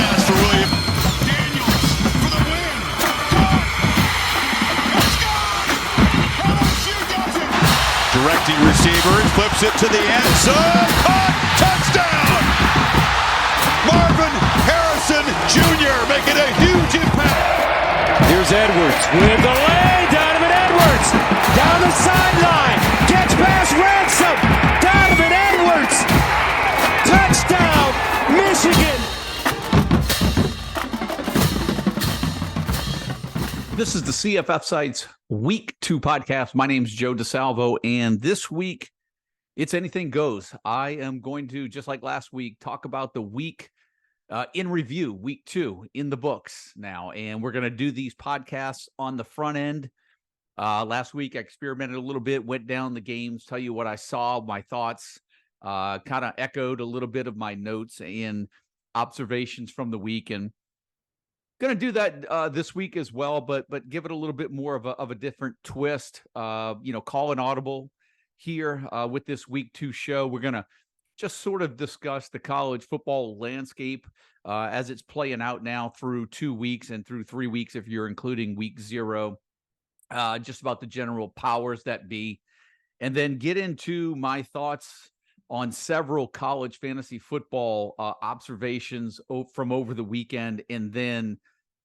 pass for William. Daniels for the win. It's gone. LSU does it. Directing receivers, flips it to the end zone. Caught. Touchdown. Marvin Harrison Jr. making a huge impact. Here's Edwards with the lay. Donovan Edwards down the sideline. Gets past Ransom. Donovan Edwards. Touchdown, Michigan. This is the CFF Sites Week 2 podcast. My name's Joe DeSalvo, and this week, it's anything goes. I am going to, just like last week, talk about the week in review, week 2 in the books now. And we're going to do these podcasts on the front end. Last week, I experimented a little bit, went down the games, tell you what I saw, my thoughts, kind of echoed a little bit of my notes and observations from the week. And going to do that this week as well, but give it a little bit more of a different twist. Call an audible here with this week 2 show. We're going to just sort of discuss the college football landscape as it's playing out now through 2 weeks and through 3 weeks if you're including week 0. Just about the general powers that be, and then get into my thoughts on several college fantasy football observations from over the weekend, and then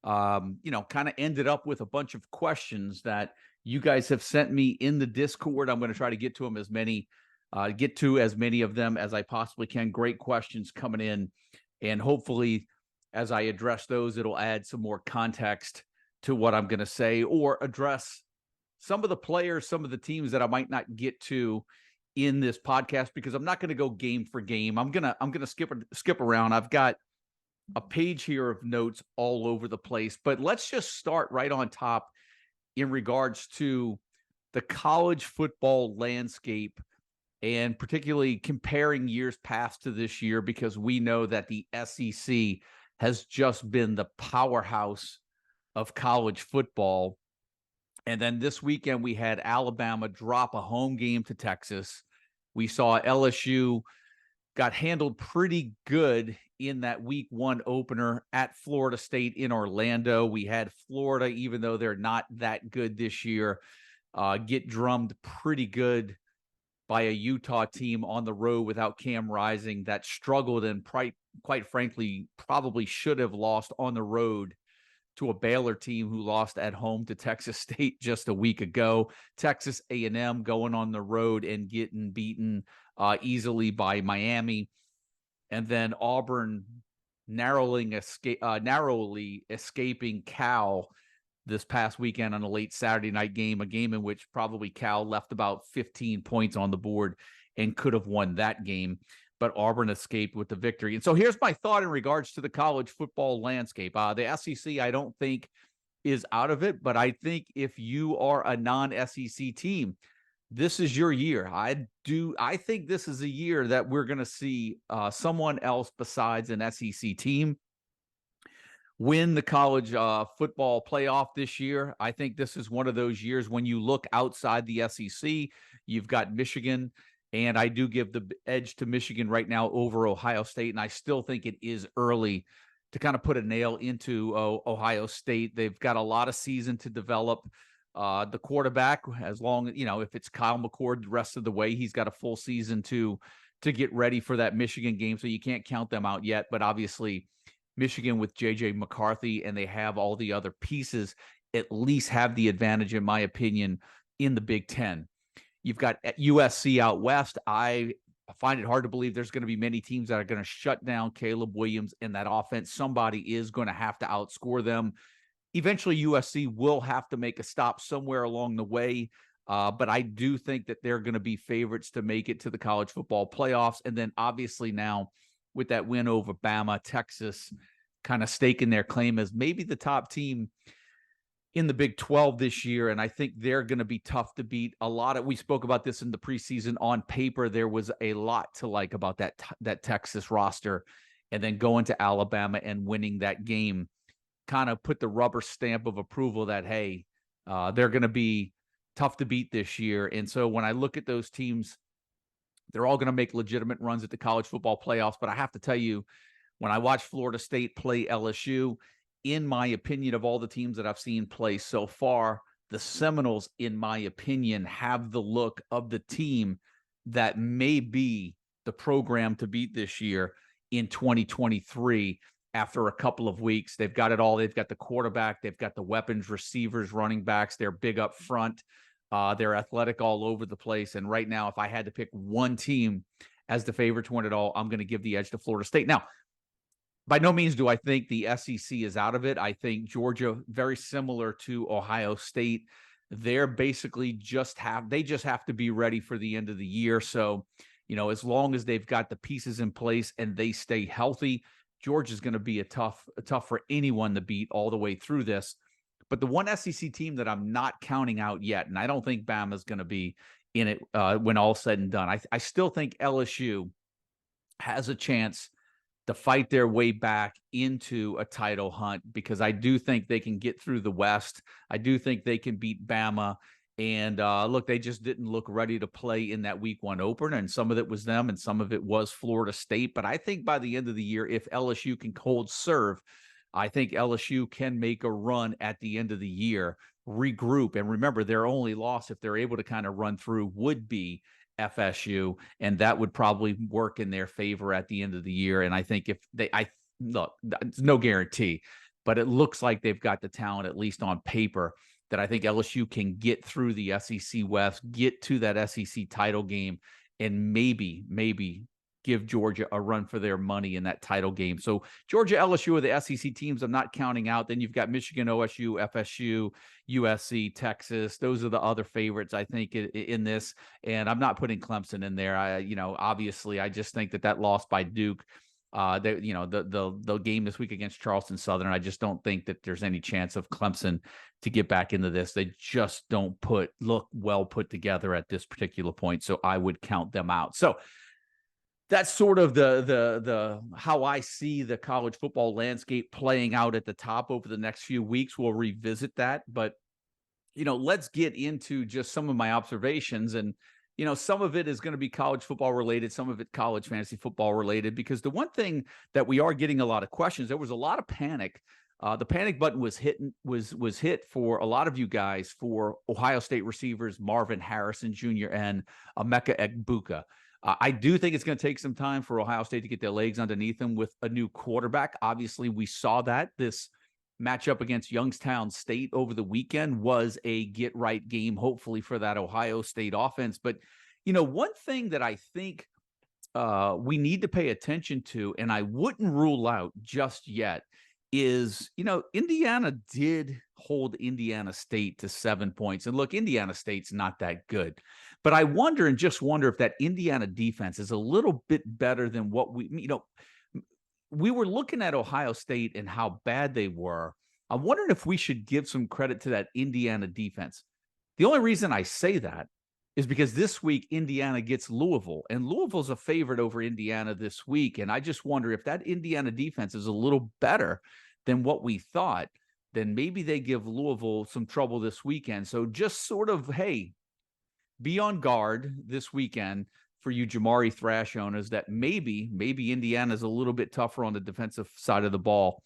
kind of ended up with a bunch of questions that you guys have sent me in the Discord. I'm going to try to get to as many of them as I possibly can. Great questions coming in, and hopefully as I address those, it'll add some more context to what I'm going to say, or address some of the players, some of the teams that I might not get to in this podcast, because I'm not going to go game for game. I'm going to skip around. I've got a page here of notes all over the place, but let's just start right on top in regards to the college football landscape, and particularly comparing years past to this year, because we know that the SEC has just been the powerhouse of college football. And then this weekend we had Alabama drop a home game to Texas. We saw LSU got handled pretty good in that week 1 opener at Florida State in Orlando. We had Florida, even though they're not that good this year, get drummed pretty good by a Utah team on the road without Cam Rising that struggled and quite frankly probably should have lost on the road to a Baylor team who lost at home to Texas State just a week ago. Texas A&M going on the road and getting beaten easily by Miami. And then Auburn narrowly escaping Cal this past weekend on a late Saturday night game, a game in which probably Cal left about 15 points on the board and could have won that game, but Auburn escaped with the victory. And so here's my thought in regards to the college football landscape. The SEC, I don't think, is out of it, but I think if you are a non-SEC team, this is your year. I think this is a year that we're going to see someone else besides an SEC team win the college football playoff this year. I think this is one of those years when you look outside the SEC, you've got Michigan, and I do give the edge to Michigan right now over Ohio State, and I still think it is early to kind of put a nail into Ohio State. They've got a lot of season to develop. The quarterback, as long, if it's Kyle McCord the rest of the way, he's got a full season to get ready for that Michigan game, so you can't count them out yet. But obviously, Michigan with J.J. McCarthy, and they have all the other pieces, at least have the advantage, in my opinion, in the Big Ten. You've got USC out west. I find it hard to believe there's going to be many teams that are going to shut down Caleb Williams in that offense. Somebody is going to have to outscore them. Eventually, USC will have to make a stop somewhere along the way, but I do think that they're going to be favorites to make it to the college football playoffs. And then obviously now, with that win over Bama, Texas kind of staking their claim as maybe the top team in the Big 12 this year, and I think they're going to be tough to beat. We spoke about this in the preseason. On paper, there was a lot to like about that Texas roster, and then going to Alabama and winning that game kind of put the rubber stamp of approval that, hey, they're going to be tough to beat this year. And so when I look at those teams, they're all going to make legitimate runs at the college football playoffs. But I have to tell you, when I watch Florida State play LSU, in my opinion, of all the teams that I've seen play so far, the Seminoles, in my opinion, have the look of the team that may be the program to beat this year in 2023. After a couple of weeks, they've got it all. They've got the quarterback, they've got the weapons, receivers, running backs. They're big up front. They're athletic all over the place. And right now, if I had to pick one team as the favorite to win it all, I'm going to give the edge to Florida State. Now, by no means do I think the SEC is out of it. I think Georgia, very similar to Ohio State, they're basically just have to be ready for the end of the year. So, as long as they've got the pieces in place and they stay healthy, Georgia's going to be a tough for anyone to beat all the way through this. But the one SEC team that I'm not counting out yet, and I don't think Bama's going to be in it when all's said and done, I still think LSU has a chance to fight their way back into a title hunt, because I do think they can get through the West. I do think they can beat Bama. And look, they just didn't look ready to play in that week 1 opener, and some of it was them and some of it was Florida State. But I think by the end of the year, if LSU can hold serve, I think LSU can make a run at the end of the year, regroup. And remember, their only loss, if they're able to kind of run through, would be FSU, and that would probably work in their favor at the end of the year. And I think if look, it's no guarantee, but it looks like they've got the talent, at least on paper, that I think LSU can get through the SEC West, get to that SEC title game, and maybe give Georgia a run for their money in that title game. So Georgia, LSU are the SEC teams I'm not counting out. Then you've got Michigan, OSU, FSU, USC, Texas. Those are the other favorites, I think, in this. And I'm not putting Clemson in there. Obviously, I just think that loss by Duke, the game this week against Charleston Southern, I just don't think that there's any chance of Clemson to get back into this. They just don't look well put together at this particular point. So I would count them out. So that's sort of the how I see the college football landscape playing out at the top over the next few weeks. We'll revisit that, but let's get into just some of my observations. And some of it is going to be college football related, some of it college fantasy football related, because the one thing that we are getting a lot of questions, there was a lot of panic. The panic button was hit for a lot of you guys for Ohio State receivers Marvin Harrison Jr. and Emeka Egbuka. I do think it's going to take some time for Ohio State to get their legs underneath them with a new quarterback. Obviously, we saw that this matchup against Youngstown State over the weekend was a get-right game, hopefully, for that Ohio State offense. But, one thing that I think we need to pay attention to, and I wouldn't rule out just yet, is, Indiana did hold Indiana State to 7 points. And look, Indiana State's not that good. But I wonder if that Indiana defense is a little bit better than what we were looking at Ohio State and how bad they were. I'm wondering if we should give some credit to that Indiana defense. The only reason I say that is because this week Indiana gets Louisville, and Louisville's a favorite over Indiana this week. And I just wonder if that Indiana defense is a little better than what we thought, then maybe they give Louisville some trouble this weekend. So just sort of, hey, be on guard this weekend for you Jamari Thrash owners, that maybe Indiana's a little bit tougher on the defensive side of the ball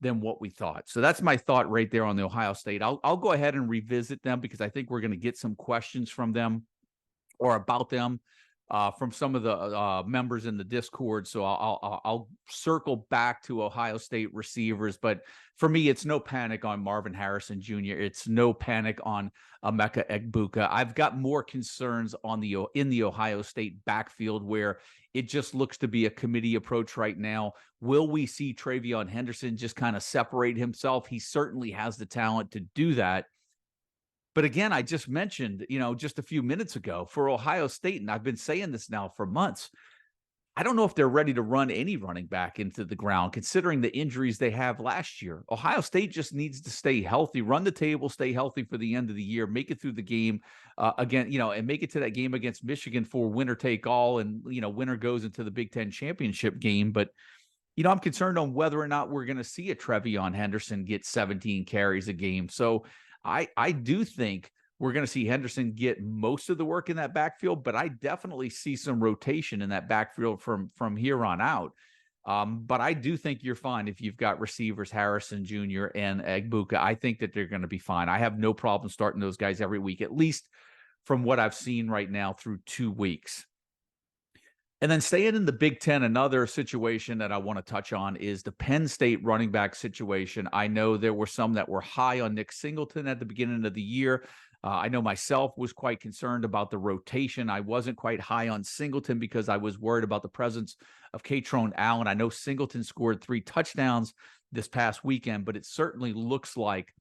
than what we thought. So that's my thought right there on the Ohio State. I'll go ahead and revisit them because I think we're going to get some questions from them or about them from some of the members in the Discord. So I'll circle back to Ohio State receivers. But for me, it's no panic on Marvin Harrison Jr. It's no panic on Emeka Egbuka. I've got more concerns in the Ohio State backfield, where it just looks to be a committee approach right now. Will we see Travion Henderson just kind of separate himself? He certainly has the talent to do that. But again, I just mentioned, just a few minutes ago, for Ohio State, and I've been saying this now for months, I don't know if they're ready to run any running back into the ground, considering the injuries they have last year. Ohio State just needs to stay healthy, run the table, stay healthy for the end of the year, make it through the game again, and make it to that game against Michigan for winner take all, and, winner goes into the Big Ten championship game. But, I'm concerned on whether or not we're going to see a Travion Henderson get 17 carries a game. So I do think we're going to see Henderson get most of the work in that backfield, but I definitely see some rotation in that backfield from here on out. But I do think you're fine if you've got receivers Harrison Jr. and Egbuka. I think that they're going to be fine. I have no problem starting those guys every week, at least from what I've seen right now through 2 weeks. And then staying in the Big Ten, another situation that I want to touch on is the Penn State running back situation. I know there were some that were high on Nick Singleton at the beginning of the year. I know myself was quite concerned about the rotation. I wasn't quite high on Singleton because I was worried about the presence of Kaytron Allen. I know Singleton scored 3 touchdowns this past weekend, but it certainly looks like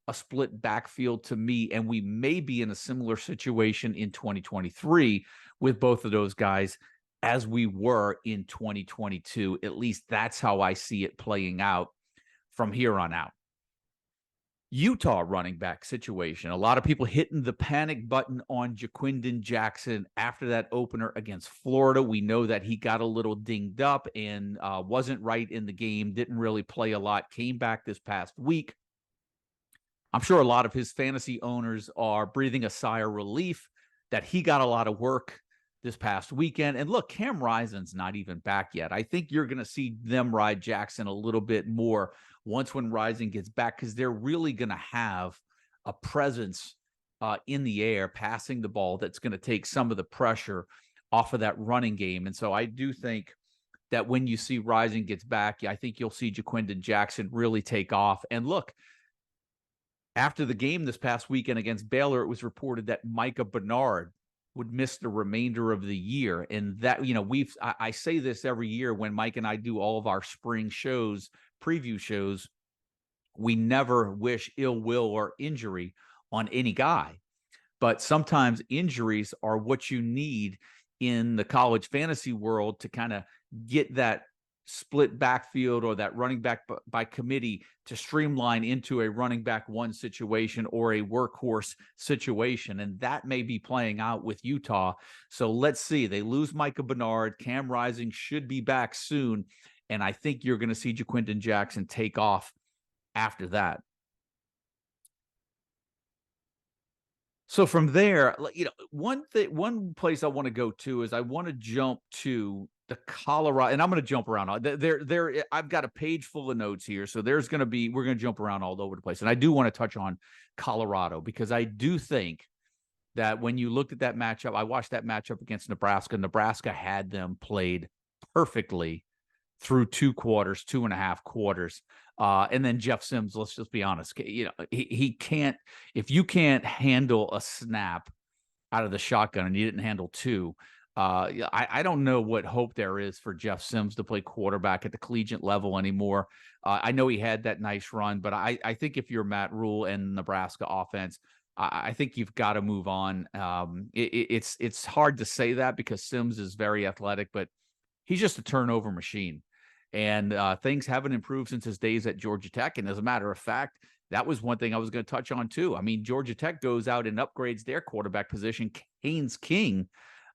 a split backfield to me, and we may be in a similar situation in 2023 with both of those guys as we were in 2022. At least that's how I see it playing out from here on out. Utah running back situation. A lot of people hitting the panic button on Ja'Quinden Jackson after that opener against Florida. We know that he got a little dinged up and wasn't right in the game, didn't really play a lot, came back this past week. I'm sure a lot of his fantasy owners are breathing a sigh of relief that he got a lot of work this past weekend. And look, Cam Rising's not even back yet. I think you're going to see them ride Jackson a little bit more once when Rising gets back, because they're really going to have a presence in the air, passing the ball, that's going to take some of the pressure off of that running game. And so I do think that when you see Rising gets back, I think you'll see Ja'Quinden Jackson really take off. And look, after the game this past weekend against Baylor, it was reported that Micah Bernard would miss the remainder of the year. And that, you know, I say this every year when Mike and I do all of our spring shows, preview shows, we never wish ill will or injury on any guy. But sometimes injuries are what you need in the college fantasy world to kind of get that split backfield or that running back by committee to streamline into a running back one situation or a workhorse situation. And that may be playing out with Utah. So let's see. They lose Micah Bernard. Cam Rising should be back soon. And I think you're going to see Ja'Quinden Jackson take off after that. So from there, you know, one place I want to go to is I want to jump to the Colorado, and I'm going to jump around. I've got a page full of notes here, so we're going to jump around all over the place. And I do want to touch on Colorado because I do think that when you looked at that matchup, I watched that matchup against Nebraska. Nebraska had them played perfectly through 2.5 quarters. And then Jeff Sims, let's just be honest, you know, he can't, if you can't handle a snap out of the shotgun and you didn't handle 2, I don't know what hope there is for Jeff Sims to play quarterback at the collegiate level anymore. I know he had that nice run, but I think if you're Matt Rule and Nebraska offense, I think you've got to move on. It's hard to say that because Sims is very athletic, but he's just a turnover machine. And things haven't improved since his days at Georgia Tech. And as a matter of fact, that was one thing I was going to touch on too. I mean, Georgia Tech goes out and upgrades their quarterback position. Haynes King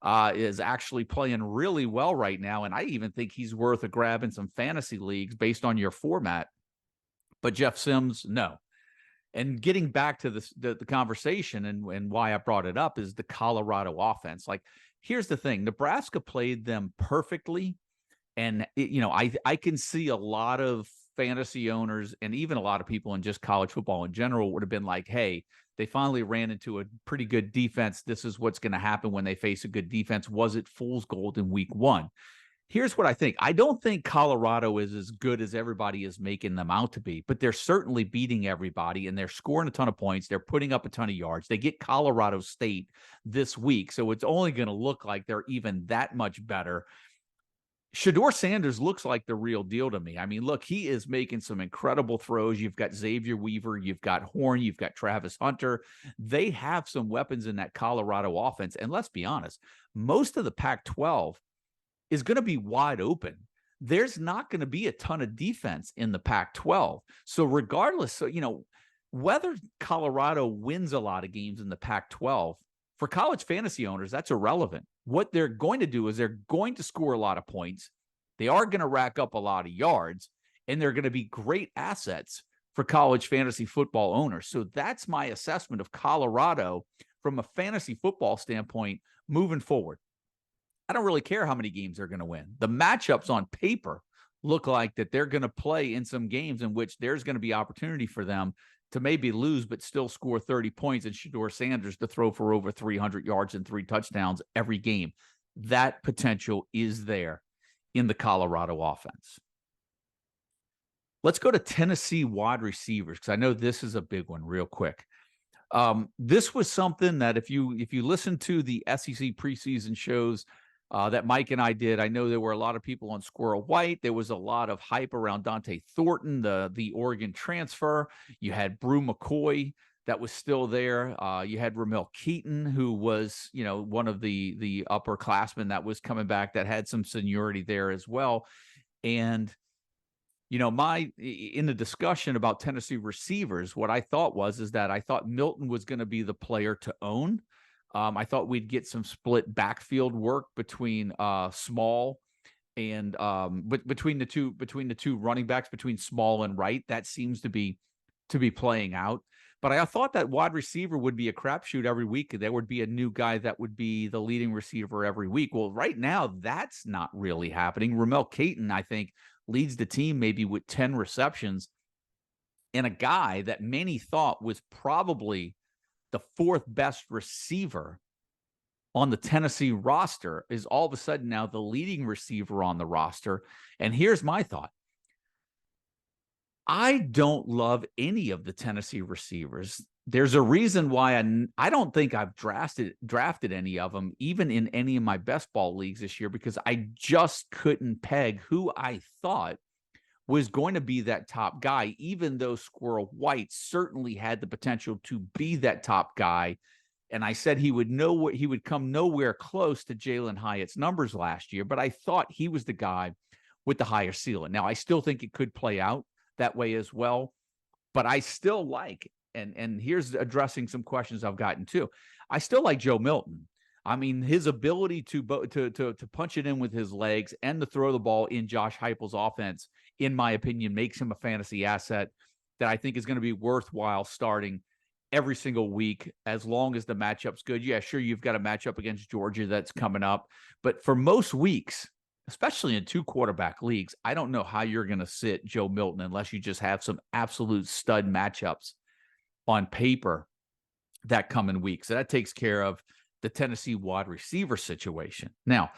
is actually playing really well right now. And I even think he's worth a grab in some fantasy leagues based on your format. But Jeff Sims, no. And getting back to the conversation and why I brought it up is the Colorado offense. Like, here's the thing. Nebraska played them perfectly. And, you know, I can see a lot of fantasy owners and even a lot of people in just college football in general would have been like, hey, they finally ran into a pretty good defense. This is what's going to happen when they face a good defense. Was it fool's gold in week 1? Here's what I think. I don't think Colorado is as good as everybody is making them out to be, but they're certainly beating everybody and they're scoring a ton of points. They're putting up a ton of yards. They get Colorado State this week, so it's only going to look like they're even that much better. Shedeur Sanders looks like the real deal to me. I mean, look, he is making some incredible throws. You've got Xavier Weaver, you've got Horn, you've got Travis Hunter. They have some weapons in that Colorado offense. And let's be honest, most of the Pac-12 is going to be wide open. There's not going to be a ton of defense in the Pac-12. So regardless, you know, whether Colorado wins a lot of games in the Pac-12, for college fantasy owners, that's irrelevant. What they're going to do is they're going to score a lot of points. They are going to rack up a lot of yards, and they're going to be great assets for college fantasy football owners. So that's my assessment of Colorado from a fantasy football standpoint moving forward. I don't really care how many games they're going to win. The matchups on paper look like that they're going to play in some games in which there's going to be opportunity for them to maybe lose but still score 30 points, and Shedeur Sanders to throw for over 300 yards and 3 touchdowns every game. That potential is there in the Colorado offense. Let's go to Tennessee wide receivers, because I know this is a big one real quick. This was something that if you listen to the SEC preseason shows that Mike and I did, I know there were a lot of people on Squirrel White. There was a lot of hype around Dante Thornton, the Oregon transfer. You had Brew McCoy that was still there. You had Ramel Keaton, who was, one of the upperclassmen that was coming back that had some seniority there as well. And in the discussion about Tennessee receivers, what I thought is that I thought Milton was going to be the player to own. I thought we'd get some split backfield work between Small and between the two running backs, between Small and Wright. That seems to be playing out. But I thought that wide receiver would be a crapshoot every week. There would be a new guy that would be the leading receiver every week. Well, right now, that's not really happening. Ramel Keaton, I think, leads the team maybe with 10 receptions. And a guy that many thought was probably the 4th best receiver on the Tennessee roster is all of a sudden now the leading receiver on the roster. And here's my thought. I don't love any of the Tennessee receivers. There's a reason why I don't think I've drafted any of them, even in any of my best ball leagues this year, because I just couldn't peg who I thought was going to be that top guy, even though Squirrel White certainly had the potential to be that top guy. And I said he would come nowhere close to Jalen Hyatt's numbers last year, but I thought he was the guy with the higher ceiling. Now, I still think it could play out that way as well, but I still like, and here's addressing some questions I've gotten too. I still like Joe Milton. I mean, his ability to punch it in with his legs and to throw the ball in Josh Heupel's offense, in my opinion, makes him a fantasy asset that I think is going to be worthwhile starting every single week as long as the matchup's good. Yeah, sure, you've got a matchup against Georgia that's coming up, but for most weeks, especially in 2 quarterback leagues, I don't know how you're going to sit Joe Milton unless you just have some absolute stud matchups on paper that come in weeks. So that takes care of the Tennessee wide receiver situation. Now,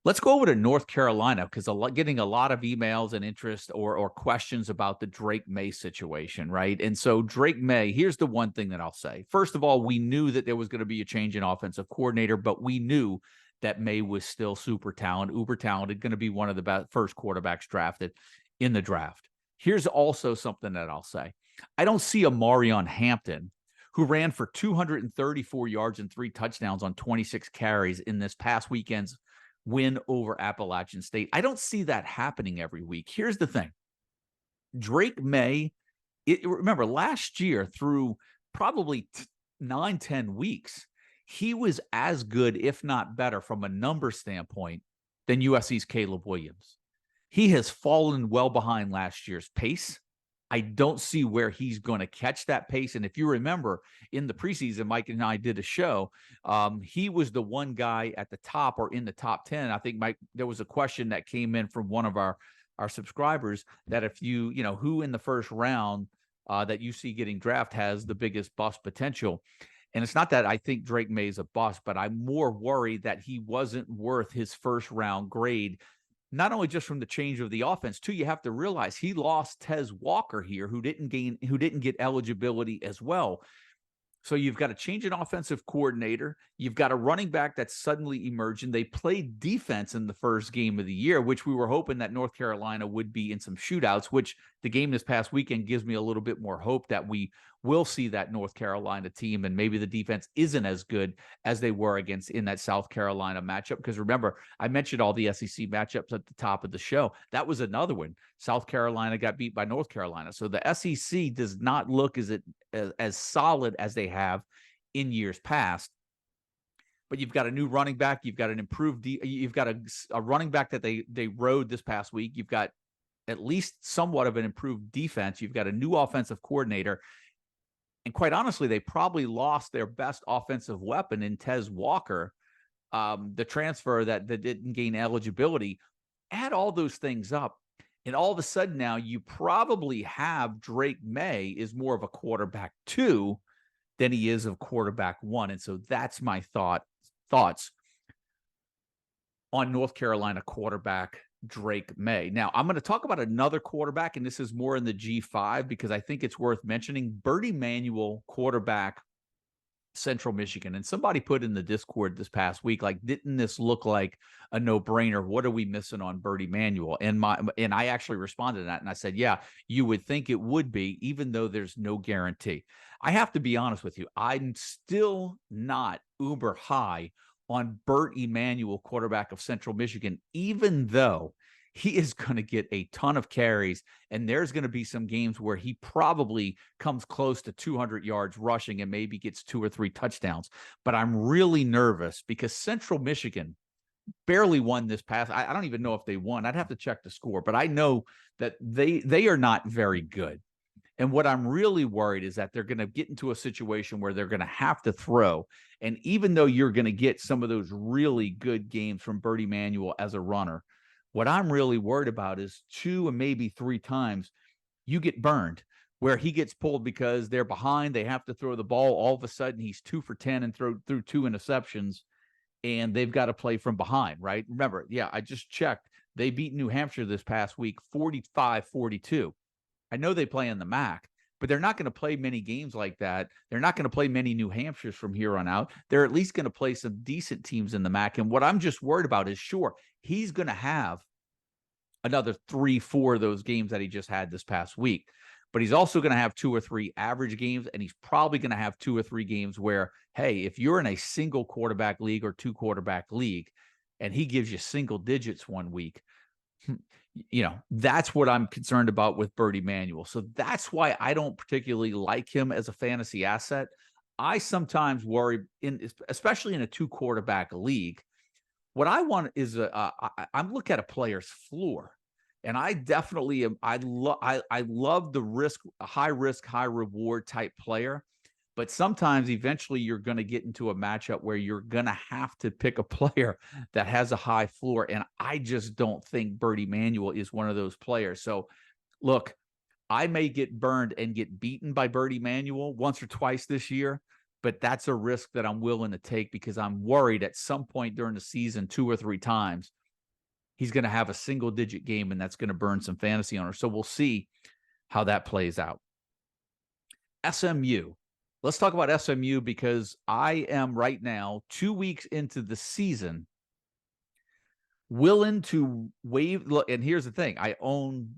let's go over to North Carolina, because getting a lot of emails and interest or questions about the Drake May situation, right? And so Drake May, here's the one thing that I'll say. First of all, we knew that there was going to be a change in offensive coordinator, but we knew that May was still uber talented, going to be one of the first quarterbacks drafted in the draft. Here's also something that I'll say. I don't see a Marion Hampton, who ran for 234 yards and 3 touchdowns on 26 carries in this past weekend's win over Appalachian State. I don't see that happening every week. Here's the thing. Drake May, remember last year through probably 9-10 weeks, he was as good, if not better, from a number standpoint than USC's Caleb Williams. He has fallen well behind last year's pace. I don't see where he's going to catch that pace. And if you remember in the preseason, Mike and I did a show. He was the one guy at the top or in the top 10. I think, Mike, there was a question that came in from one of our subscribers that if who in the first round that you see getting drafted has the biggest bust potential. And it's not that I think Drake May is a bust, but I'm more worried that he wasn't worth his first round grade, not only just from the change of the offense, too. You have to realize he lost Tez Walker here, who didn't get eligibility as well. So you've got to change an offensive coordinator. You've got a running back that's suddenly emerging. They played defense in the first game of the year, which we were hoping that North Carolina would be in some shootouts, which the game this past weekend gives me a little bit more hope that we will see that North Carolina team, and maybe the defense isn't as good as they were against in that South Carolina matchup. Because remember, I mentioned all the SEC matchups at the top of the show. That was another one. South Carolina got beat by North Carolina. So the SEC does not look as solid as they have in years past. But you've got a new running back. You've got an improved. You've got a running back that they rode this past week. You've got at least somewhat of an improved defense. You've got a new offensive coordinator. And quite honestly, they probably lost their best offensive weapon in Tez Walker, the transfer that didn't gain eligibility. Add all those things up, And all of a sudden now you probably have Drake May is more of a quarterback 2 than he is of quarterback 1. And so that's my thoughts on North Carolina quarterback Drake May. Now, I'm going to talk about another quarterback, and this is more in the G5 because I think it's worth mentioning. Bertie Manuel, quarterback, Central Michigan. And somebody put in the Discord this past week, like, didn't this look like a no-brainer? What are we missing on Bertie Manuel? And I actually responded to that, and I said, yeah, you would think it would be, even though there's no guarantee. I have to be honest with you. I'm still not uber high on Bert Emanuel, quarterback of Central Michigan, even though he is going to get a ton of carries, and there's going to be some games where he probably comes close to 200 yards rushing and maybe gets 2 or 3 touchdowns. But I'm really nervous because Central Michigan barely won this past. I don't even know if they won. I'd have to check the score, but I know that they are not very good. And what I'm really worried is that they're going to get into a situation where they're going to have to throw. And even though you're going to get some of those really good games from Bertie Manuel as a runner, what I'm really worried about is 2 and maybe 3 times you get burned where he gets pulled because they're behind. They have to throw the ball. All of a sudden, he's 2 for 10 and threw 2 interceptions, and they've got to play from behind, right? Remember, yeah, I just checked. They beat New Hampshire this past week, 45-42. I know they play in the MAC, but they're not going to play many games like that. They're not going to play many New Hampshires from here on out. They're at least going to play some decent teams in the MAC. And what I'm just worried about is, sure, he's going to have another 3-4 of those games that he just had this past week, but he's also going to have 2 or 3 average games, and he's probably going to have 2 or 3 games where, hey, if you're in a single quarterback league or 2 quarterback league, and he gives you single digits one week, that's what I'm concerned about with Bertie Manuel. So that's why I don't particularly like him as a fantasy asset. I sometimes worry, especially in a 2 quarterback league. What I want is I'm looking at a player's floor, and I definitely am. I love the high risk, high reward type player, but sometimes eventually you're going to get into a matchup where you're going to have to pick a player that has a high floor, and I just don't think Bertie Manuel is one of those players. So, look, I may get burned and get beaten by Bertie Manuel once or twice this year, but that's a risk that I'm willing to take because I'm worried at some point during the season, 2 or 3 times, he's going to have a single-digit game, and that's going to burn some fantasy owners. So we'll see how that plays out. SMU. Let's talk about SMU because I am right now, 2 weeks into the season, willing to waive. Look, and here's the thing: I own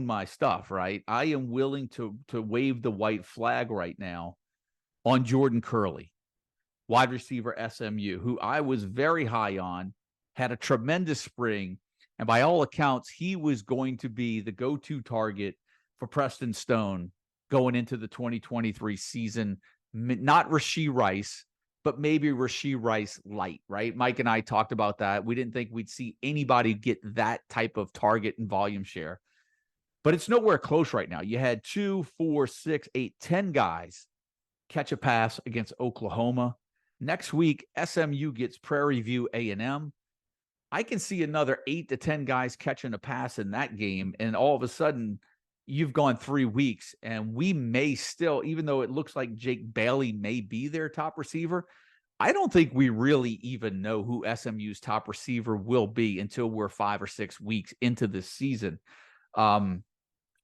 my stuff, right? I am willing to wave the white flag right now on Jordan Curley, wide receiver SMU, who I was very high on, had a tremendous spring, and by all accounts, he was going to be the go-to target for Preston Stone going into the 2023 season. Not Rashee Rice, but maybe Rashee Rice light, right? Mike and I talked about that. We didn't think we'd see anybody get that type of target and volume share, but it's nowhere close right now. You had 2, 4, 6, 8, 10 guys catch a pass against Oklahoma. Next week, SMU gets Prairie View A&M. I can see another 8 to 10 guys catching a pass in that game, and all of a sudden, you've gone 3 weeks, and we may still, even though it looks like Jake Bailey may be their top receiver, I don't think we really even know who SMU's top receiver will be until we're 5 or 6 weeks into this season.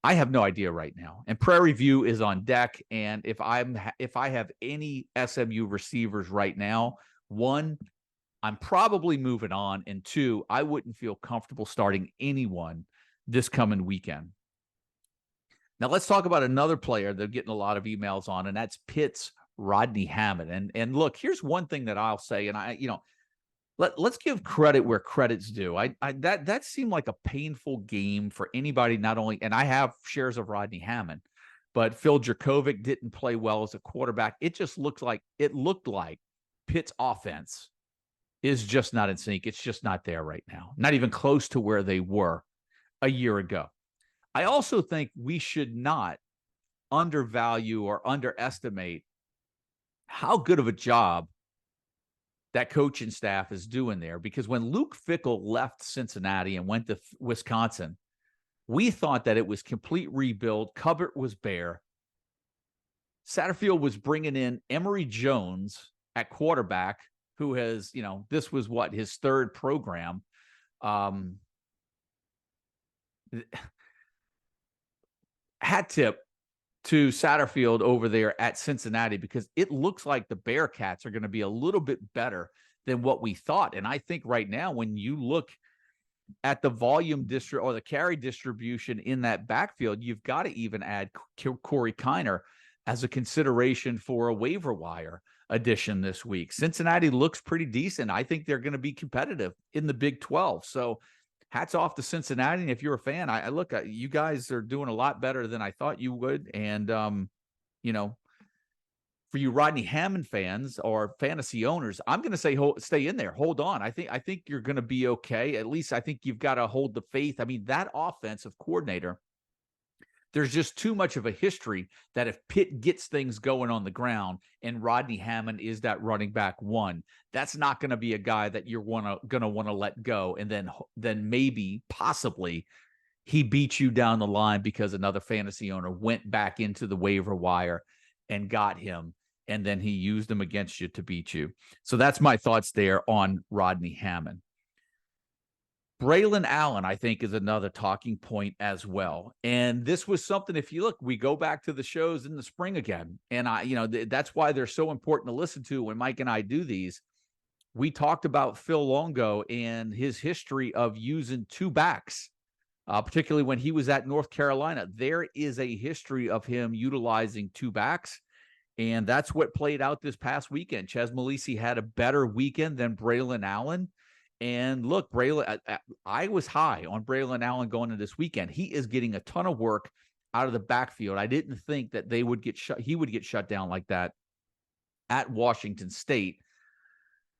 I have no idea right now. And Prairie View is on deck. And if I have any SMU receivers right now, 1, I'm probably moving on. And 2, I wouldn't feel comfortable starting anyone this coming weekend. Now let's talk about another player they're getting a lot of emails on, and that's Pitt's Rodney Hammond. And look, here's one thing that I'll say, and let's give credit where credit's due. That seemed like a painful game for anybody, not only, and I have shares of Rodney Hammond, but Phil Jurkovec didn't play well as a quarterback. It looked like Pitt's offense is just not in sync. It's just not there right now. Not even close to where they were a year ago. I also think we should not undervalue or underestimate how good of a job that coaching staff is doing there, because when Luke Fickell left Cincinnati and went to Wisconsin, We thought that it was complete rebuild. Cupboard was bare. Satterfield was bringing in Emory Jones at quarterback, who has, this was what, his third program. Hat tip to Satterfield over there at Cincinnati, because it looks like the Bearcats are going to be a little bit better than what we thought. And I think right now, when you look at the volume or the carry distribution in that backfield, you've got to even add Corey Kiner as a consideration for a waiver wire addition this week. Cincinnati looks pretty decent. I think they're going to be competitive in the Big 12. So hats off to Cincinnati. And if you're a fan, I look at you guys are doing a lot better than I thought you would. And, for you Rodney Hammond fans or fantasy owners, I'm going to say stay in there. Hold on. I think you're going to be okay. At least I think you've got to hold the faith. I mean, that offensive coordinator, there's just too much of a history that if Pitt gets things going on the ground and Rodney Hammond is that running back one, that's not going to be a guy that you're going to want to let go. And then maybe possibly he beats you down the line because another fantasy owner went back into the waiver wire and got him, and then he used them against you to beat you. So that's my thoughts there on Rodney Hammond. Braylon Allen, I think, is another talking point as well. And this was something, if you look, we go back to the shows in the spring again. And that's why they're so important to listen to when Mike and I do these. We talked about Phil Longo and his history of using two backs, particularly when he was at North Carolina. There is a history of him utilizing two backs, and that's what played out this past weekend. Chez Melisi had a better weekend than Braylon Allen. And look, I was high on Braylon Allen going into this weekend. He is getting a ton of work out of the backfield. I didn't think that he would get shut down like that at Washington State.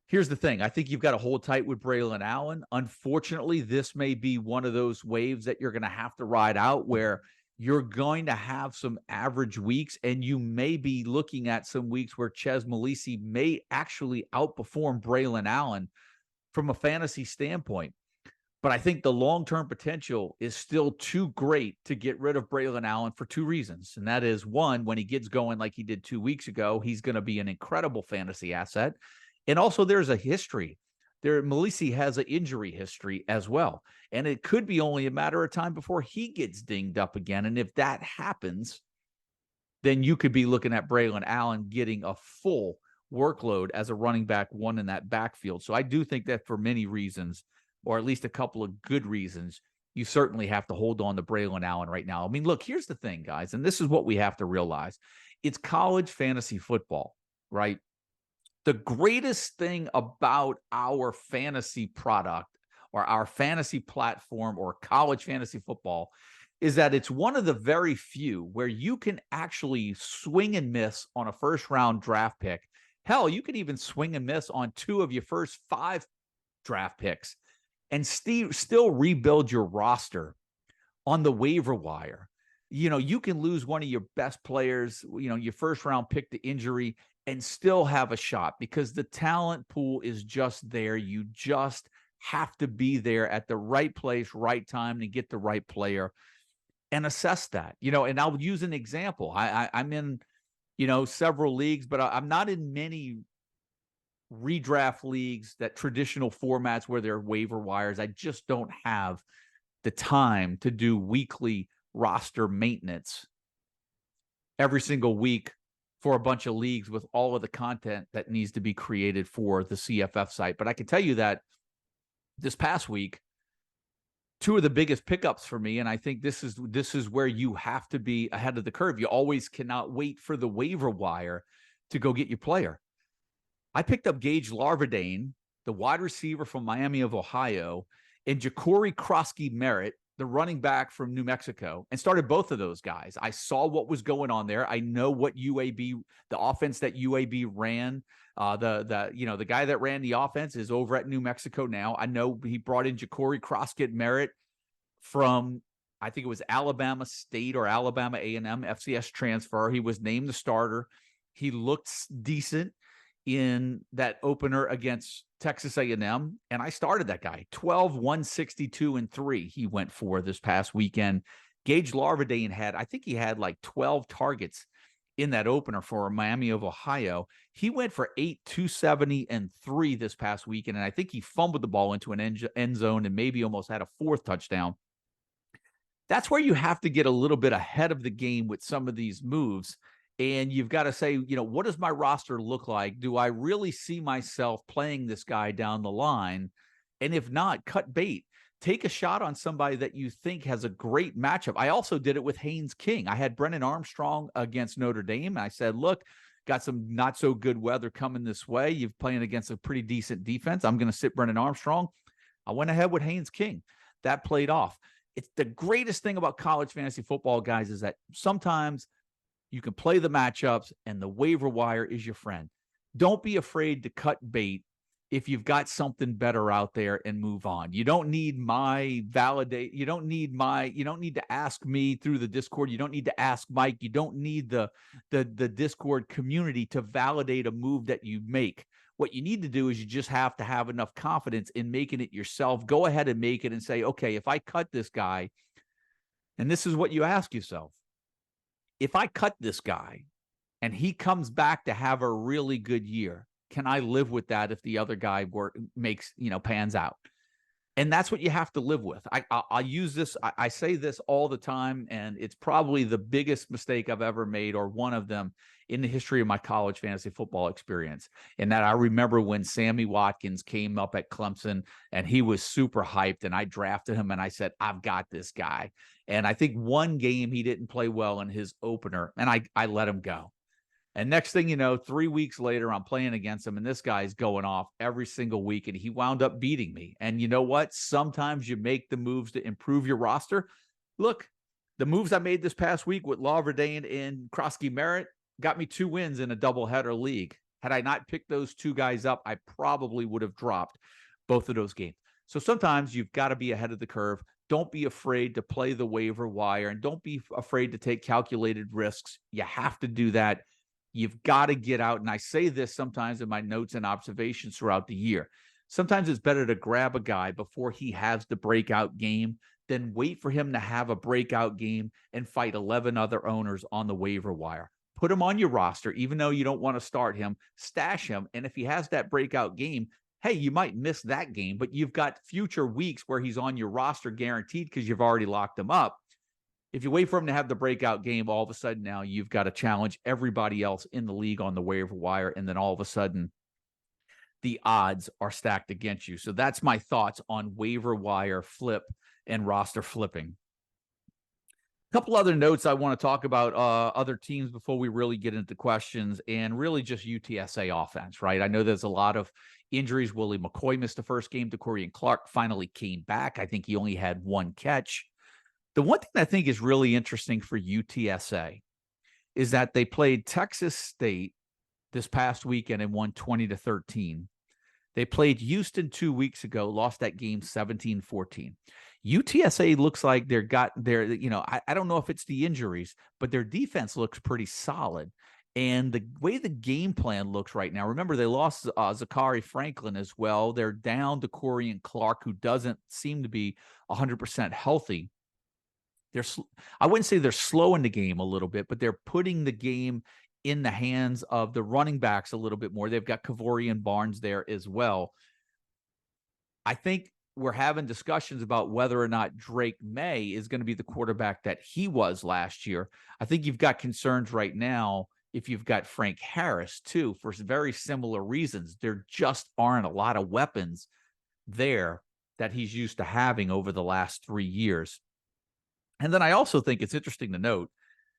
Here's the thing. I think you've got to hold tight with Braylon Allen. Unfortunately, this may be one of those waves that you're going to have to ride out, where you're going to have some average weeks, and you may be looking at some weeks where Chez Melisi may actually outperform Braylon Allen from a fantasy standpoint. But I think the long-term potential is still too great to get rid of Braylon Allen for two reasons. And that is, one, when he gets going like he did 2 weeks ago, he's going to be an incredible fantasy asset. And also there's a history. Melisi has an injury history as well. And it could be only a matter of time before he gets dinged up again. And if that happens, then you could be looking at Braylon Allen getting a full workload as a running back one in that backfield. So I do think that for many reasons, or at least a couple of good reasons, you certainly have to hold on to Braylon Allen right now. I mean, look, here's the thing, guys, and this is what we have to realize. It's college fantasy football, right? The greatest thing about our fantasy product or our fantasy platform or college fantasy football is that it's one of the very few where you can actually swing and miss on a first-round draft pick. Hell, you can even swing and miss on 2 of your first 5 draft picks and still rebuild your roster on the waiver wire. You can lose one of your best players, your first-round pick to injury, and still have a shot because the talent pool is just there. You just have to be there at the right place, right time to get the right player and assess that. And I'll use an example. I'm in several leagues, but I'm not in many redraft leagues, that traditional formats where there are waiver wires. I just don't have the time to do weekly roster maintenance every single week for a bunch of leagues with all of the content that needs to be created for the CFF site. But I can tell you that this past week, 2 of the biggest pickups for me, and I think this is where you have to be ahead of the curve. You always cannot wait for the waiver wire to go get your player. I picked up Gage Larvadain, the wide receiver from Miami of Ohio, and Ja'Cory Krosky-Merritt, the running back from New Mexico, and started both of those guys. I saw what was going on there. I know what the offense that UAB ran. The guy that ran the offense is over at New Mexico now. I know he brought in Ja'Cory Krosky-Merritt from, I think it was Alabama State or Alabama A&M FCS transfer. He was named the starter. He looked decent. in that opener against Texas A&M, and I started that guy. 12, 162, and 3 he went for this past weekend. Gage Larvadain I think he had like 12 targets in that opener for Miami of Ohio. He went for 8, 270, and 3 this past weekend, and I think he fumbled the ball into an end zone and maybe almost had a 4th touchdown. That's where you have to get a little bit ahead of the game with some of these moves. And you've got to say, what does my roster look like? Do I really see myself playing this guy down the line? And if not, cut bait. Take a shot on somebody that you think has a great matchup. I also did it with Haynes King. I had Brennan Armstrong against Notre Dame. And I said, look, got some not so good weather coming this way. You're playing against a pretty decent defense. I'm going to sit Brennan Armstrong. I went ahead with Haynes King. That played off. It's the greatest thing about college fantasy football, guys, is that sometimes you can play the matchups and the waiver wire is your friend. Don't be afraid to cut bait if you've got something better out there and move on. You don't need my validate. You don't need to ask me through the Discord. You don't need to ask Mike. You don't need the Discord community to validate a move that you make. What you need to do is you just have to have enough confidence in making it yourself. Go ahead and make it and say, okay, if I cut this guy, and this is what you ask yourself, if I cut this guy and he comes back to have a really good year, can I live with that if the other guy pans out? And that's what you have to live with. I use this. I say this all the time, and it's probably the biggest mistake I've ever made, or one of them in the history of my college fantasy football experience. And that I remember when Sammy Watkins came up at Clemson and he was super hyped, and I drafted him and I said, I've got this guy. And I think one game he didn't play well in his opener, and I let him go. And next thing you know, 3 weeks later, I'm playing against him, and this guy's going off every single week, and he wound up beating me. And you know what? Sometimes you make the moves to improve your roster. Look, the moves I made this past week with Larvadain and Krosky Merritt got me 2 wins in a doubleheader league. Had I not picked those 2 guys up, I probably would have dropped both of those games. So sometimes you've got to be ahead of the curve. Don't be afraid to play the waiver wire, and don't be afraid to take calculated risks. You have to do that. You've got to get out. And I say this sometimes in my notes and observations throughout the year. Sometimes it's better to grab a guy before he has the breakout game than wait for him to have a breakout game and fight 11 other owners on the waiver wire. Put him on your roster, even though you don't want to start him, stash him. And if he has that breakout game, hey, you might miss that game, but you've got future weeks where he's on your roster guaranteed because you've already locked him up. If you wait for him to have the breakout game, all of a sudden now you've got to challenge everybody else in the league on the waiver wire, and then all of a sudden the odds are stacked against you. So that's my thoughts on waiver wire flip and roster flipping. A couple other notes I want to talk about other teams before we really get into questions, and really just UTSA offense, right? I know there's a lot of injuries. Willie McCoy missed the first game. DeCorian Clark finally came back. I think he only had 1 catch. The one thing I think is really interesting for UTSA is that they played Texas State this past weekend and won 20-13. They played Houston 2 weeks ago, lost that game 17-14. UTSA looks like I don't know if it's the injuries, but their defense looks pretty solid. And the way the game plan looks right now, remember they lost Zachary Franklin as well. They're down to DeCorian Clark, who doesn't seem to be 100% healthy. I wouldn't say they're slowing the game a little bit, but they're putting the game in the hands of the running backs a little bit more. They've got Kavorian Barnes there as well. I think we're having discussions about whether or not Drake May is going to be the quarterback that he was last year. I think you've got concerns right now if you've got Frank Harris too, for very similar reasons. There just aren't a lot of weapons there that he's used to having over the last 3 years. And then I also think it's interesting to note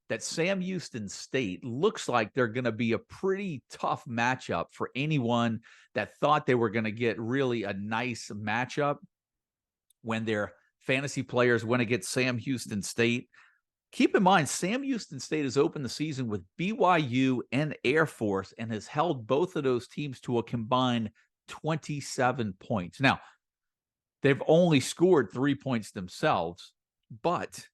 that Sam Houston State looks like they're going to be a pretty tough matchup for anyone that thought they were going to get really a nice matchup when their fantasy players went against Sam Houston State. Keep in mind, Sam Houston State has opened the season with BYU and Air Force and has held both of those teams to a combined 27 points. Now, they've only scored 3 points themselves, but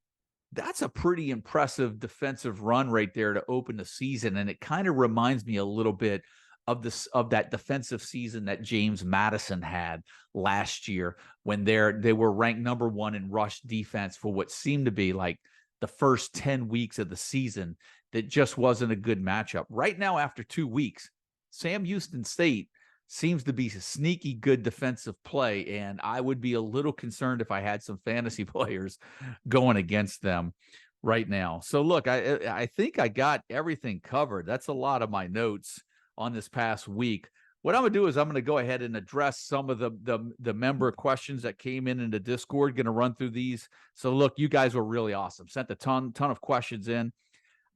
that's a pretty impressive defensive run right there to open the season. And it kind of reminds me a little bit of that defensive season that James Madison had last year when they were ranked number 1 in rush defense for what seemed to be like the first 10 weeks of the season. That just wasn't a good matchup. Right now, after 2 weeks, Sam Houston State seems to be a sneaky good defensive play, and I would be a little concerned if I had some fantasy players going against them right now. So look, I think I got everything covered. That's a lot of my notes on this past week. What I'm going to do is I'm going to go ahead and address some of the member questions that came in the Discord. Going to run through these. So look, you guys were really awesome. Sent a ton of questions in.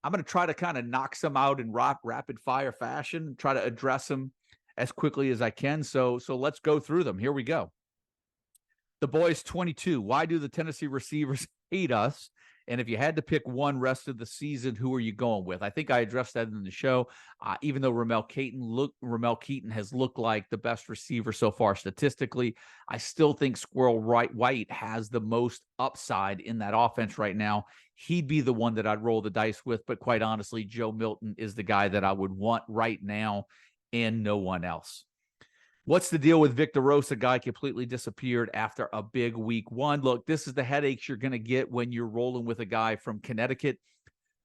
I'm going to try to kind of knock some out in rapid fire fashion, try to address them as quickly as I can. So let's go through them. Here we go. The Boys 22. Why do the Tennessee receivers hate us? And if you had to pick one rest of the season, who are you going with? I think I addressed that in the show. Even though Ramel Keaton has looked like the best receiver so far statistically, I still think Squirrel White has the most upside in that offense right now. He'd be the one that I'd roll the dice with, but quite honestly, Joe Milton is the guy that I would want right now and no one else. What's the deal with Victor Rosa? Guy completely disappeared after a big week 1. Look, this is the headaches you're going to get when you're rolling with a guy from Connecticut.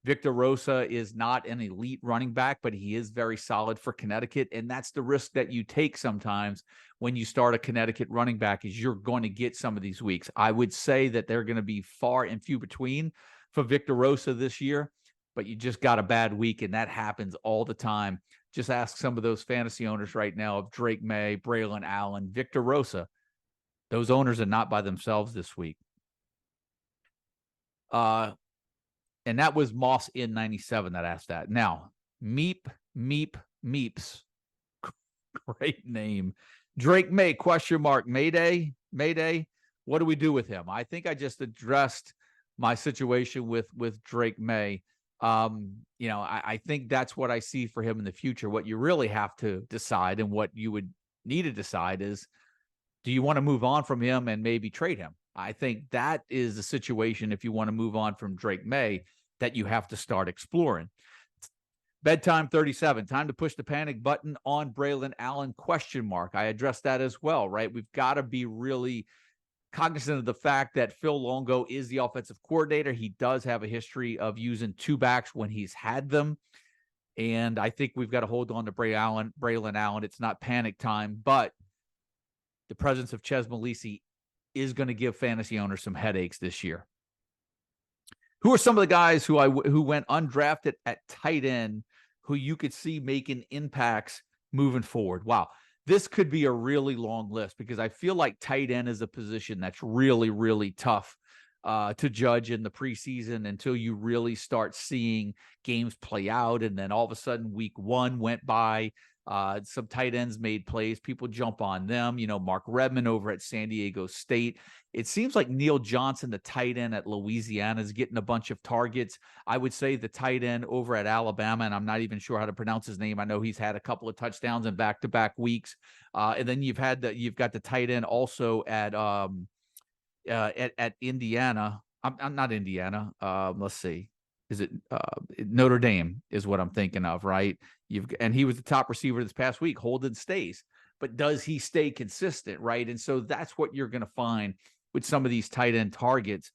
Victor Rosa is not an elite running back, but he is very solid for Connecticut. And that's the risk that you take sometimes when you start a Connecticut running back, is you're going to get some of these weeks. I would say that they're going to be far and few between for Victor Rosa this year, but you just got a bad week, and that happens all the time. Just ask some of those fantasy owners right now of Drake May, Braylon Allen, Victor Rosa. Those owners are not by themselves this week. And that was Moss in 97 that asked that. Now, Meeps. Great name. Drake May, ? Mayday. What do we do with him? I think I just addressed my situation with Drake May. I think that's what I see for him in the future. What you really have to decide, and what you would need to decide, is, do you want to move on from him and maybe trade him? I think that is the situation, if you want to move on from Drake May, that you have to start exploring. Bedtime 37, time to push the panic button on Braylon Allen, ? I addressed that as well, right? We've got to be really cognizant of the fact that Phil Longo is the offensive coordinator. He does have a history of using 2 backs when he's had them. And I think we've got to hold on to Braylon Allen. It's not panic time, but the presence of Ches Melisi is going to give fantasy owners some headaches this year. Who are some of the guys who went undrafted at tight end who you could see making impacts moving forward? Wow. This could be a really long list, because I feel like tight end is a position that's really, really tough to judge in the preseason until you really start seeing games play out. And then all of a sudden week 1 went by. Some tight ends made plays. People jump on them. Mark Redmond over at San Diego State. It seems like Neil Johnson, the tight end at Louisiana, is getting a bunch of targets. I would say the tight end over at Alabama, and I'm not even sure how to pronounce his name. I know he's had a couple of touchdowns in back-to-back weeks. And then you've got the tight end also at Indiana. I'm not Indiana. Let's see. Is it Notre Dame is what I'm thinking of, right? And he was the top receiver this past week. Holden Stays, but does he stay consistent, right? And so that's what you're going to find with some of these tight end targets.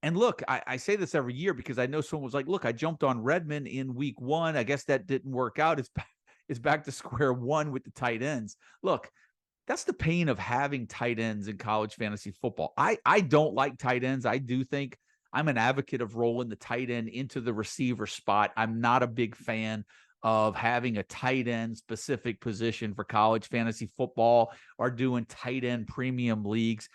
And look, I say this every year because I know someone was like, look, I jumped on Redmond in week 1. I guess that didn't work out. It's back to square one with the tight ends. Look, that's the pain of having tight ends in college fantasy football. I don't like tight ends. I do think I'm an advocate of rolling the tight end into the receiver spot. I'm not a big fan of having a tight end specific position for college fantasy football or doing tight end premium leagues.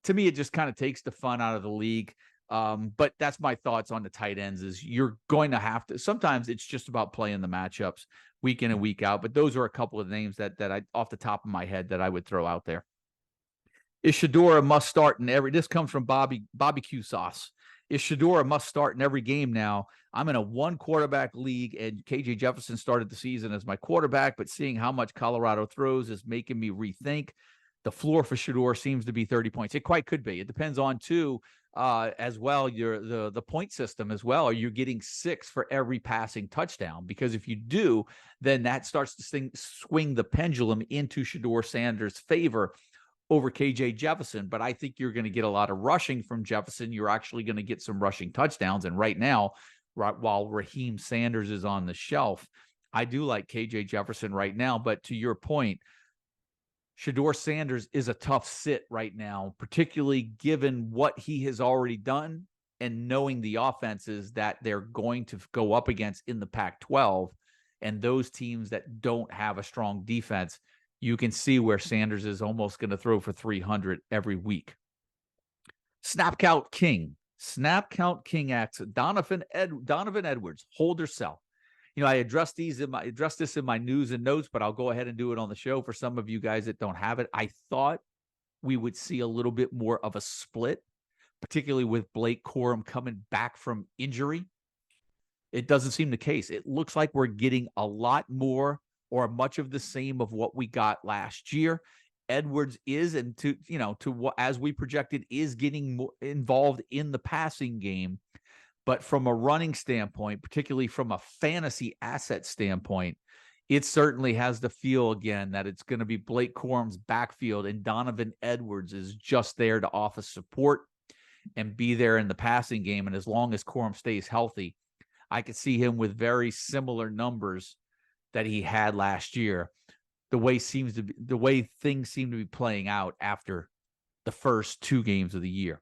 To me, it just kind of takes the fun out of the league. But that's my thoughts on the tight ends, is you're going to have to, sometimes it's just about playing the matchups week in and week out. But those are a couple of names that I, off the top of my head, that I would throw out there. Is Shedeur a must start in every, this comes from Barbecue Sauce. Is Shedeur a must start in every game now? I'm in a 1-quarterback league, and KJ Jefferson started the season as my quarterback, but seeing how much Colorado throws is making me rethink. The floor for Shedeur seems to be 30 points. It quite could be. It depends on, too, as well, the point system as well. Are you getting 6 for every passing touchdown? Because if you do, then that starts to swing the pendulum into Shedeur Sanders' favor over KJ Jefferson. But I think you're going to get a lot of rushing from Jefferson. You're actually going to get some rushing touchdowns. And right now, while Raheem Sanders is on the shelf, I do like KJ Jefferson right now. But to your point, Shedeur Sanders is a tough sit right now, particularly given what he has already done and knowing the offenses that they're going to go up against in the Pac-12 and those teams that don't have a strong defense. You can see where Sanders is almost going to throw for 300 every week. Snap count king acts Donovan Edwards, hold or sell. I addressed this in my news and notes, but I'll go ahead and do it on the show for some of you guys that don't have it. I thought we would see a little bit more of a split, particularly with Blake Corum coming back from injury. It doesn't seem the case. It looks like we're getting a lot more or much of the same of what we got last year. Edwards is, and as we projected, is getting more involved in the passing game. But from a running standpoint, particularly from a fantasy asset standpoint, it certainly has the feel again that it's going to be Blake Corum's backfield and Donovan Edwards is just there to offer support and be there in the passing game. And as long as Corum stays healthy, I could see him with very similar numbers that he had last year. The way things seem to be playing out after the first 2 games of the year.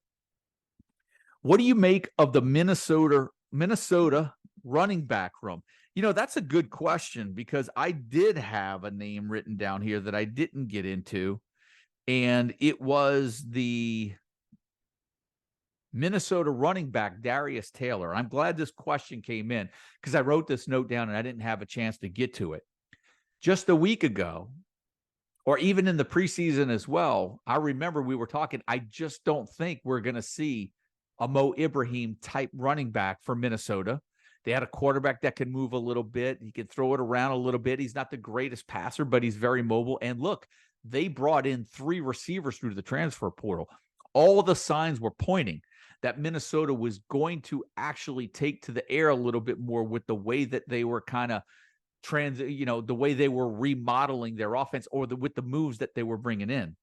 What do you make of the Minnesota running back room? That's a good question because I did have a name written down here that I didn't get into, and it was the Minnesota running back, Darius Taylor. I'm glad this question came in because I wrote this note down and I didn't have a chance to get to it. Just a week ago, or even in the preseason as well, I remember we were talking, I just don't think we're going to see a Mo Ibrahim type running back for Minnesota. They had a quarterback that can move a little bit. He can throw it around a little bit. He's not the greatest passer, but he's very mobile. And look, they brought in 3 receivers through the transfer portal. All the signs were pointing that Minnesota was going to actually take to the air a little bit more with the way that they were kind of the way they were remodeling their offense or with the moves that they were bringing in.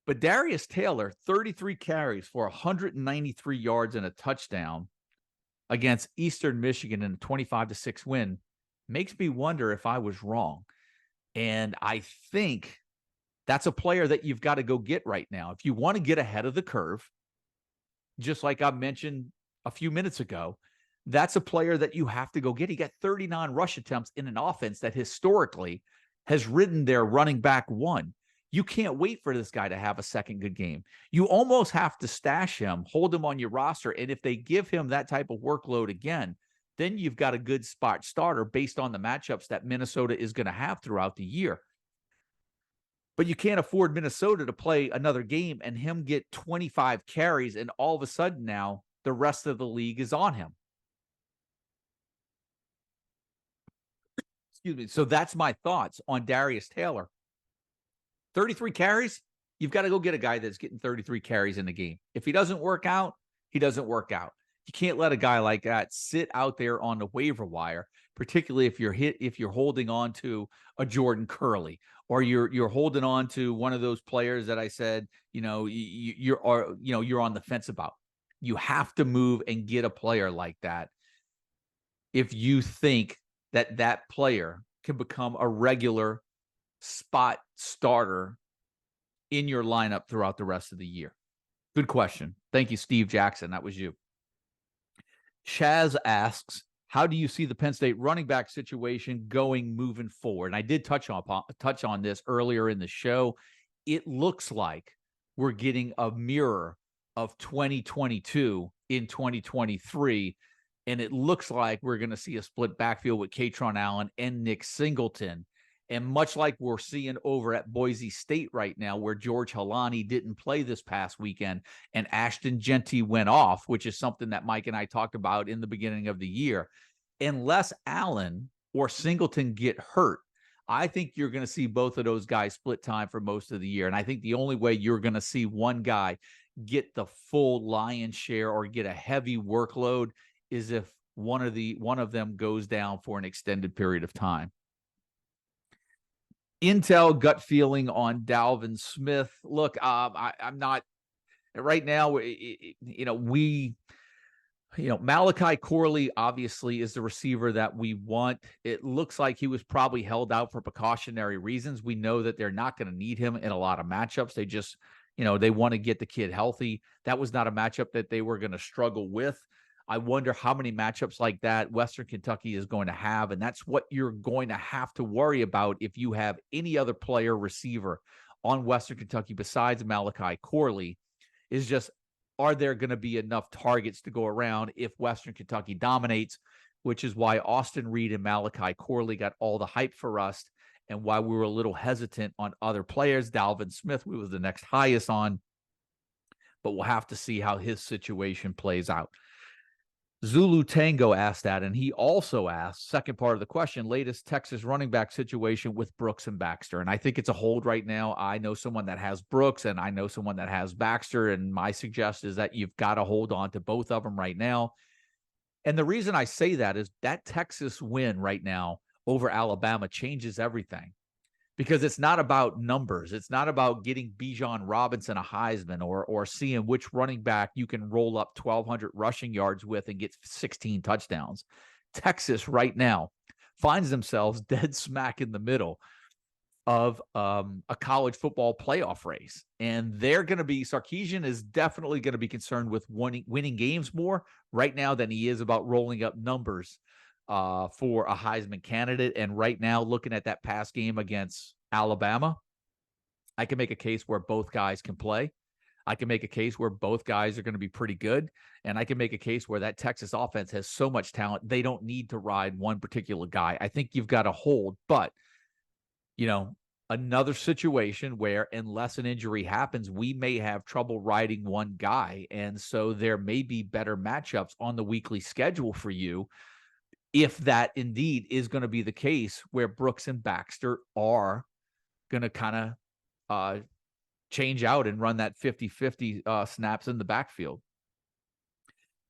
But Darius Taylor, 33 carries for 193 yards and a touchdown against Eastern Michigan in a 25-6 win, makes me wonder if I was wrong. And I think that's a player that you've got to go get right now. If you want to get ahead of the curve, just like I mentioned a few minutes ago, that's a player that you have to go get. He got 39 rush attempts in an offense that historically has ridden their running back one. You can't wait for this guy to have a second good game. You almost have to stash him, hold him on your roster. And if they give him that type of workload again, then you've got a good spot starter based on the matchups that Minnesota is going to have throughout the year. But you can't afford Minnesota to play another game and him get 25 carries, and all of a sudden now the rest of the league is on him. Excuse me. So that's my thoughts on Darius Taylor. 33 carries, you've got to go get a guy that's getting 33 carries in the game. If he doesn't work out, he doesn't work out. You can't let a guy like that sit out there on the waiver wire, particularly if you're holding on to a Jordan Curley or you're holding on to one of those players that I said, you're on the fence about. You have to move and get a player like that if you think that player can become a regular spot starter in your lineup throughout the rest of the year. Good question. Thank you, Steve Jackson. That was you. Chaz asks, how do you see the Penn State running back situation going moving forward? And I did touch on this earlier in the show. It looks like we're getting a mirror of 2022 in 2023. And it looks like we're going to see a split backfield with Katron Allen and Nick Singleton. And much like we're seeing over at Boise State right now, where George Halani didn't play this past weekend and Ashton Jeanty went off, which is something that Mike and I talked about in the beginning of the year. Unless Allen or Singleton get hurt, I think you're going to see both of those guys split time for most of the year. And I think the only way you're going to see one guy get the full lion's share or get a heavy workload is if one of them goes down for an extended period of time. Intel gut feeling on Dalvin Smith. Look, I'm not right now. Malachi Corley obviously is the receiver that we want. It looks like he was probably held out for precautionary reasons. We know that they're not going to need him in a lot of matchups. They just, they want to get the kid healthy. That was not a matchup that they were going to struggle with. I wonder how many matchups like that Western Kentucky is going to have, and that's what you're going to have to worry about if you have any other player receiver on Western Kentucky besides Malachi Corley, is just, are there going to be enough targets to go around if Western Kentucky dominates, which is why Austin Reed and Malachi Corley got all the hype for us and why we were a little hesitant on other players. Dalvin Smith, we was the next highest on, but we'll have to see how his situation plays out. Zulu Tango asked that, and he also asked, second part of the question, latest Texas running back situation with Brooks and Baxter. And I think it's a hold right now. I know someone that has Brooks, and I know someone that has Baxter, and my suggestion is that you've got to hold on to both of them right now. And the reason I say that is that Texas win right now over Alabama changes everything. Because it's not about numbers. It's not about getting Bijan Robinson a Heisman or seeing which running back you can roll up 1,200 rushing yards with and get 16 touchdowns. Texas right now finds themselves dead smack in the middle of a college football playoff race. And they're going to be, Sarkisian is definitely going to be concerned with winning games more right now than he is about rolling up numbers for a Heisman candidate. And right now, looking at that pass game against Alabama, I can make a case where both guys can play. I can make a case where both guys are going to be pretty good. And I can make a case where that Texas offense has so much talent, they don't need to ride one particular guy. I think you've got to hold, but another situation where unless an injury happens, we may have trouble riding one guy. And so there may be better matchups on the weekly schedule for you, if that indeed is going to be the case, where Brooks and Baxter are going to kind of change out and run that 50-50 snaps in the backfield.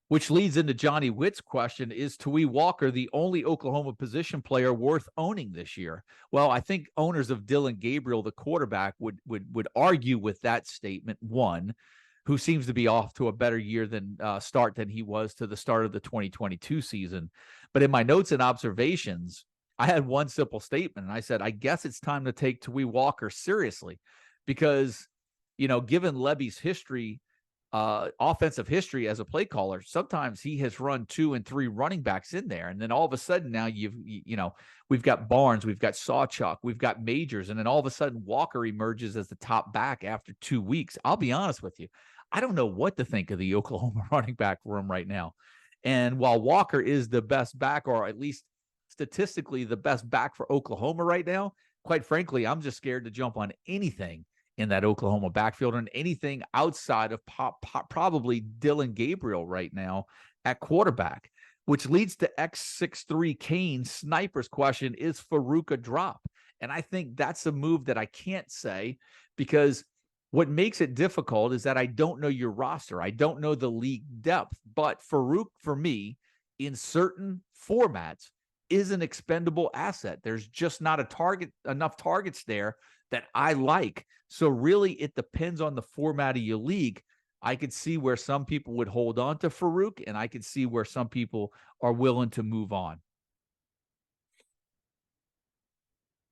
Which leads into Johnny Witt's question, is Tawee Walker the only Oklahoma position player worth owning this year? Well, I think owners of Dylan Gabriel, the quarterback, would argue with that statement, one, who seems to be off to a better year start than he was to the start of the 2022 season. But in my notes and observations, I had one simple statement, and I said, I guess it's time to take Tawee Walker seriously because, given Lebby's history, offensive history as a play caller, sometimes he has run 2 and 3 running backs in there. And then all of a sudden now we've got Barnes, we've got Sawchuk, we've got Majors. And then all of a sudden Walker emerges as the top back after 2 weeks. I'll be honest with you. I don't know what to think of the Oklahoma running back room right now. And while Walker is the best back, or at least statistically the best back for Oklahoma right now, quite frankly, I'm just scared to jump on anything in that Oklahoma backfield and anything outside of probably Dylan Gabriel right now at quarterback, which leads to X63 Kane Sniper's question, is Farouk a drop? And I think that's a move that I can't say, because what makes it difficult is that I don't know your roster. I don't know the league depth, but Farouk, for me, in certain formats, is an expendable asset. There's just not enough targets there that I like. So really, it depends on the format of your league. I could see where some people would hold on to Farouk, and I could see where some people are willing to move on.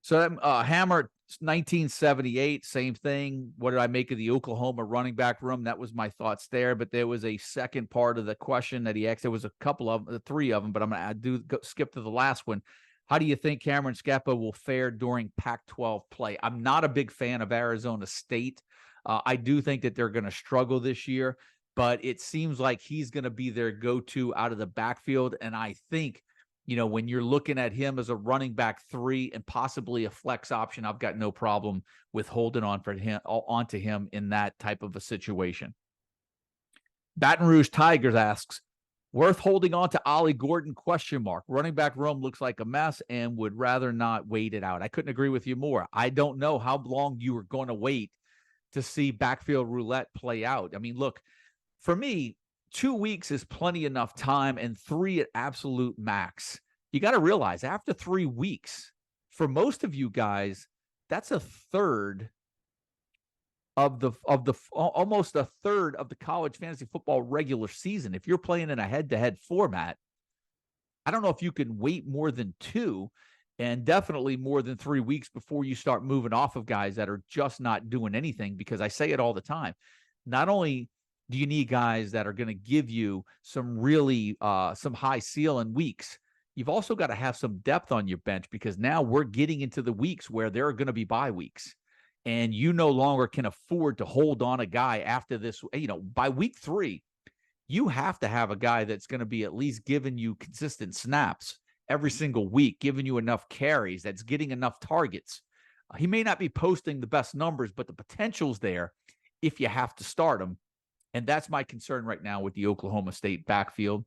So Hammer 1978, same thing. What did I make of the Oklahoma running back room? That was my thoughts there. But there was a second part of the question that he asked. There was a couple of 3 of them, but I'm going to skip to the last one. How do you think Cameron Scappa will fare during Pac-12 play? I'm not a big fan of Arizona State. I do think that they're going to struggle this year, but it seems like he's going to be their go-to out of the backfield. And I think, when you're looking at him as a running back 3 and possibly a flex option, I've got no problem with holding onto him in that type of a situation. Baton Rouge Tigers asks, worth holding on to Ollie Gordon? ? Running back room looks like a mess and would rather not wait it out. I couldn't agree with you more. I don't know how long you were going to wait to see backfield roulette play out. I mean, look, for me, 2 weeks is plenty enough time, and 3 at absolute max. You got to realize after 3 weeks, for most of you guys, that's a third of the almost a third of the college fantasy football regular season. If you're playing in a head-to-head format, I don't know if you can wait more than 2 and definitely more than 3 weeks before you start moving off of guys that are just not doing anything, because I say it all the time. Not only do you need guys that are going to give you some really some high ceiling weeks, you've also got to have some depth on your bench, because now we're getting into the weeks where there are going to be bye weeks. And you no longer can afford to hold on a guy after this. By week 3, you have to have a guy that's going to be at least giving you consistent snaps every single week, giving you enough carries, that's getting enough targets. He may not be posting the best numbers, but the potential's there if you have to start him. And that's my concern right now with the Oklahoma State backfield.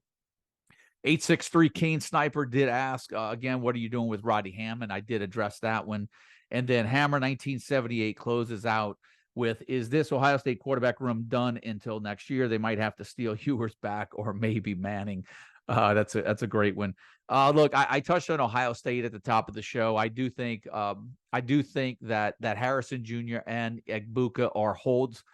863 Kane Sniper did ask, again, what are you doing with Roddy Hammond? I did address that one. And then Hammer 1978 closes out with, is this Ohio State quarterback room done until next year? They might have to steal Ewers back, or maybe Manning. That's a great one. Look, I touched on Ohio State at the top of the show. I do think that Harrison Jr. and Egbuka are holds.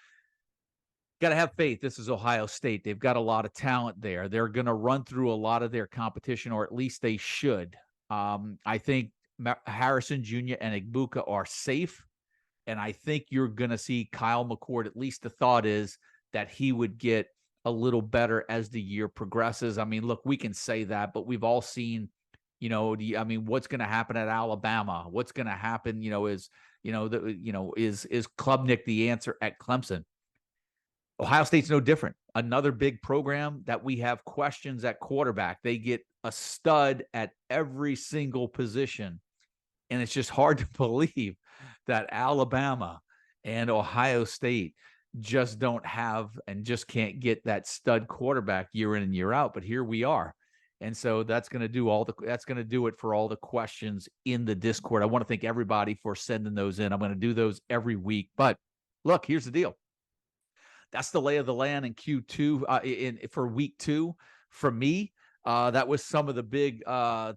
Got to have faith. This is Ohio State. They've got a lot of talent there. They're going to run through a lot of their competition, or at least they should. I think Harrison Jr. and Egbuka are safe, and I think you're going to see Kyle McCord. At least the thought is that he would get a little better as the year progresses. I mean, look, we can say that, but we've all seen, what's going to happen at Alabama? What's going to happen? Is Klubnik the answer at Clemson? Ohio State's no different. Another big program that we have questions at quarterback. They get a stud at every single position. And it's just hard to believe that Alabama and Ohio State just don't have and just can't get that stud quarterback year in and year out. But here we are. And so that's going to do it for all the questions in the Discord. I want to thank everybody for sending those in. I'm going to do those every week. But look, here's the deal. That's the lay of the land in Q2 for week 2 for me. That was some of the big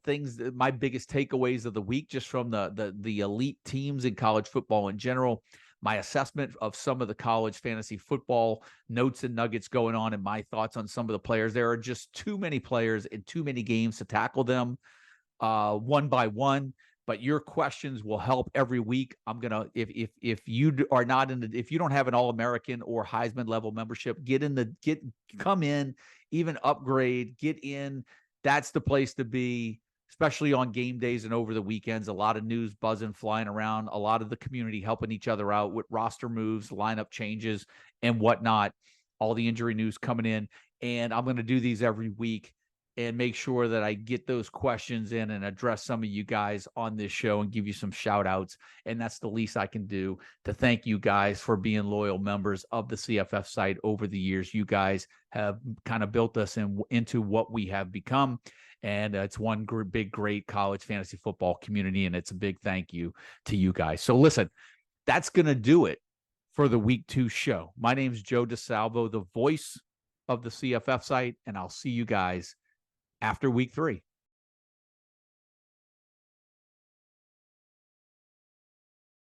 things, my biggest takeaways of the week, just from the elite teams in college football in general. My assessment of some of the college fantasy football notes and nuggets going on, and my thoughts on some of the players. There are just too many players and too many games to tackle them one by one. But your questions will help every week. I'm gonna, if you are not if you don't have an All-American or Heisman level membership, come in, even upgrade, get in. That's the place to be, especially on game days and over the weekends. A lot of news buzzing, flying around. A lot of the community helping each other out with roster moves, lineup changes, and whatnot. All the injury news coming in, and I'm going to do these every week and make sure that I get those questions in and address some of you guys on this show and give you some shout outs. And that's the least I can do to thank you guys for being loyal members of the CFF site over the years. You guys have kind of built us into what we have become. And it's one big, great college fantasy football community. And it's a big thank you to you guys. So listen, that's going to do it for the week 2 show. My name's Joe DeSalvo, the voice of the CFF site, and I'll see you guys after week 3.